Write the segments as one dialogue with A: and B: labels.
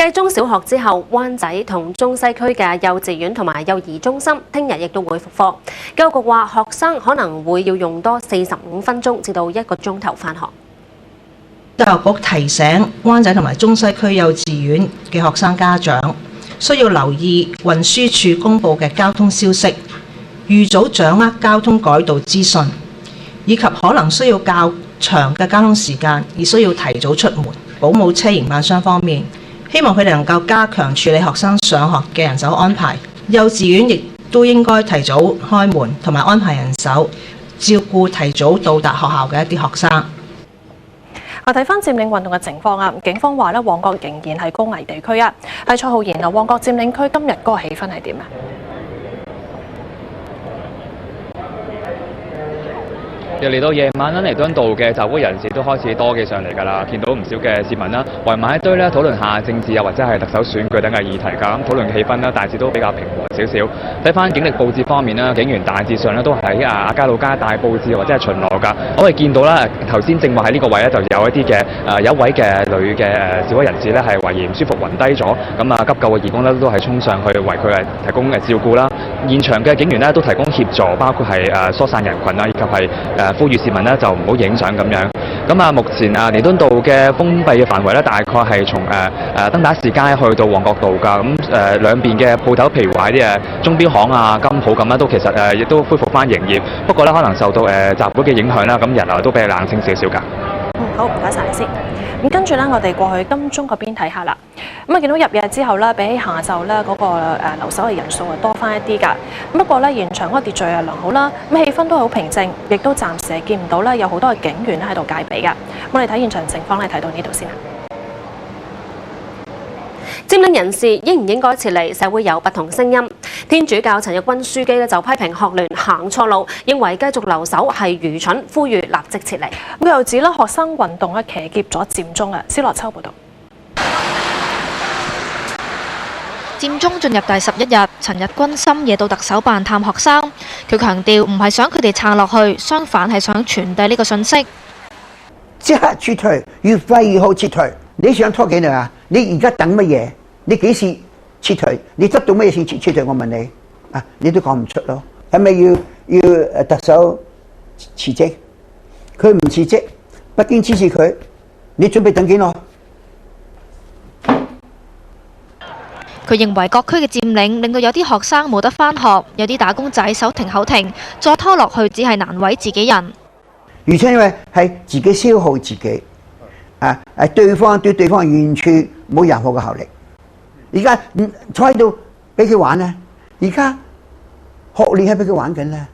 A: 繼中小學之後，灣仔同中西區嘅幼稚園同埋幼兒中心聽日亦都會復課。教育局話，學生可能會要用多45分鐘至到1個鐘頭返學。
B: 教育局提醒灣仔同埋中西區幼稚園嘅學生家長，需要留意運輸署公布嘅交通消息，預早掌握交通改道資訊，以及可能需要較長嘅交通時間，而需要提早出門。保姆車營辦商方面，希望佢哋能夠加強處理學生上學嘅人手安排。幼稚園亦都應該提早開門，同埋安排人手照顧提早到達學校嘅一啲學生。
C: 睇翻佔領運動嘅情況啊，警方話咧，旺角仍然係高危地區啊。係蔡浩然啊，旺角佔領區今日嗰個氣氛係點啊？
D: 又嚟到夜晚啦，彌敦道嘅集會人士都開始多起上嚟㗎啦，見到唔少嘅市民啦，圍埋一堆咧討論下政治啊，或者係特首選舉等嘅議題㗎。咁討論嘅氣氛咧，大致都比較平和少少。睇翻警力佈置方面啦，警員大致上咧都喺亞皆老街大佈置或者係巡邏㗎。我哋見到啦，頭先正話喺呢個位咧就有一啲嘅有一位嘅女嘅示威人士咧係懷疑唔舒服暈低咗，咁急救嘅義工咧都係衝上去為佢提供照顧啦。現場嘅警員咧都提供協助，包括係疏散人群啦，以及係呼籲市民咧就唔好影相咁樣。咁目前彌敦道嘅封閉嘅範圍咧，大概係從登打士街去到旺角道㗎。咁兩邊嘅鋪頭，譬如話啲鐘錶行啊、金鋪咁啦，都其實亦都恢復翻營業。不過咧，可能受到集會嘅影響啦，咁人流都比較冷清少少㗎。
C: 好，唔該晒你先。咁跟住咧，我哋過去金鐘嗰邊睇下啦。咁啊，見到入夜之後咧，比起下晝咧嗰個留守嘅人數多翻一啲㗎。不過咧，現場嗰個秩序係良好啦，咁氣氛都好平靜，亦都暫時係見唔到咧有好多嘅警員喺度戒備㗎。我哋睇現場情況咧，睇到呢度先啦。
A: 佔領人士應唔應該撤離？社會有不同聲音。天主教陳日君樞機就批評學聯行錯路，認為繼續留守係愚蠢，呼籲立即撤離。
C: 佢又指學生運動騎劫咗佔中啊。施樂秋報導。
E: 佔中進入第11日，陳日君深夜到特首辦探學生，佢強調唔係想佢哋撐落去，相反係想傳遞呢個訊息。
F: 即刻撤退，越快越好撤退。你想拖幾耐啊？你而家等乜嘢？你幾時撤退？你得到乜嘢先撤退？我問你啊，你都講唔出咯。係咪要特首辭職？佢唔辭職，北京支持佢，你準備等幾耐？
E: 佢認為各區嘅佔領令到有啲學生冇得返學，有啲打工仔手停口停，再拖落去只係難為自己人。
F: 而且因為係自己消耗自己，對方對對方完全冇任何嘅效力。而家坐喺度俾佢玩咧，而家學聯係俾佢玩緊咧，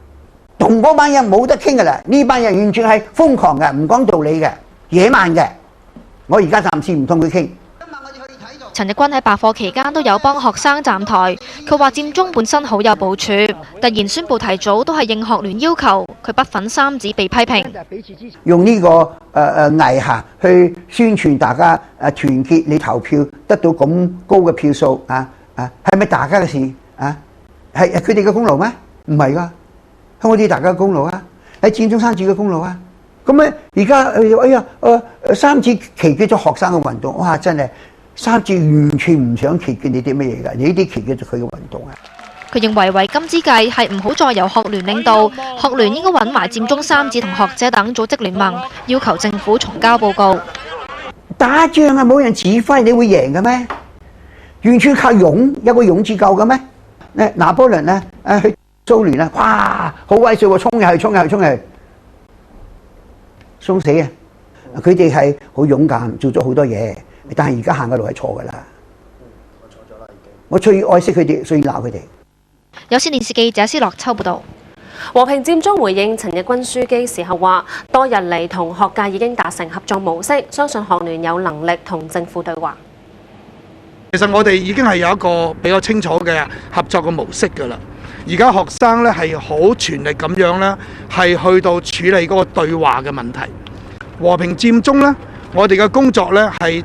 F: 同嗰班人冇得傾噶啦。呢班人完全係瘋狂嘅，唔講道理嘅，野蠻嘅。我而家暫時唔同佢傾。
E: 陳日君喺罷課期間都有幫學生站台，佢話佔中本身好有部署，突然宣布提早都係應學聯要求，佢不忿三子被批評。
F: 用呢個危嚇去宣傳大家團結，你投票得到咁高嘅票數係咪大家嘅事啊？係佢哋嘅功勞咩？唔係㗎，香港啲大家嘅功勞啊，係佔中三子嘅功勞啊。咁咧而家三子騎劫咗學生嘅運動，哇！真係〜三子完全唔想騎劫你啲乜嘢㗎，你呢啲騎劫咗佢嘅運動啊！
E: 佢認為為今之計係唔好再由學聯領導，學聯應該揾埋佔中三子同學者等組織聯盟，要求政府重交報告。
F: 打仗啊，冇人指揮，你會贏嘅咩？完全靠勇，有個勇字夠嘅咩？拿破崙咧，去蘇聯啦，哇，好威水喎，衝入去，衝入去，衝入去，送死啊！佢哋係好勇敢，做咗好多嘢。但係而家行嘅路係錯㗎啦，我錯咗啦已經。我最愛惜佢哋，所以鬧佢哋。
E: 有線電視記者施樂秋報導。
A: 和平佔中回應陳日君樞機時候話，多日嚟同學界已經達成合作模式，相信學聯有能力同政府對話。
G: 其實我哋已經係有一個比較清楚嘅合作嘅模式㗎啦。而家學生咧係好全力咁樣咧，係去到處理嗰個對話嘅問題。和平佔中咧，我哋嘅工作咧係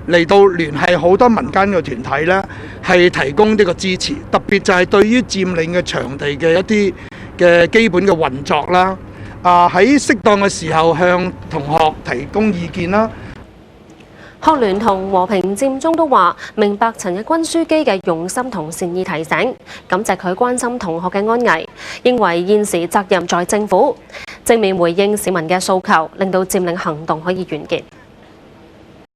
G: 嚟到聯繫好多民間嘅團體咧，係提供呢個支持，特別就係對於佔領嘅場地嘅一啲嘅基本嘅運作啦，喺適當嘅時候向同學提供意見啦。
A: 學聯同和平佔中都話明白陳日君書記嘅用心同善意提醒，感謝佢關心同學嘅安危，認為現時責任在政府，正面回應市民嘅訴求，令到佔領行動可以完結。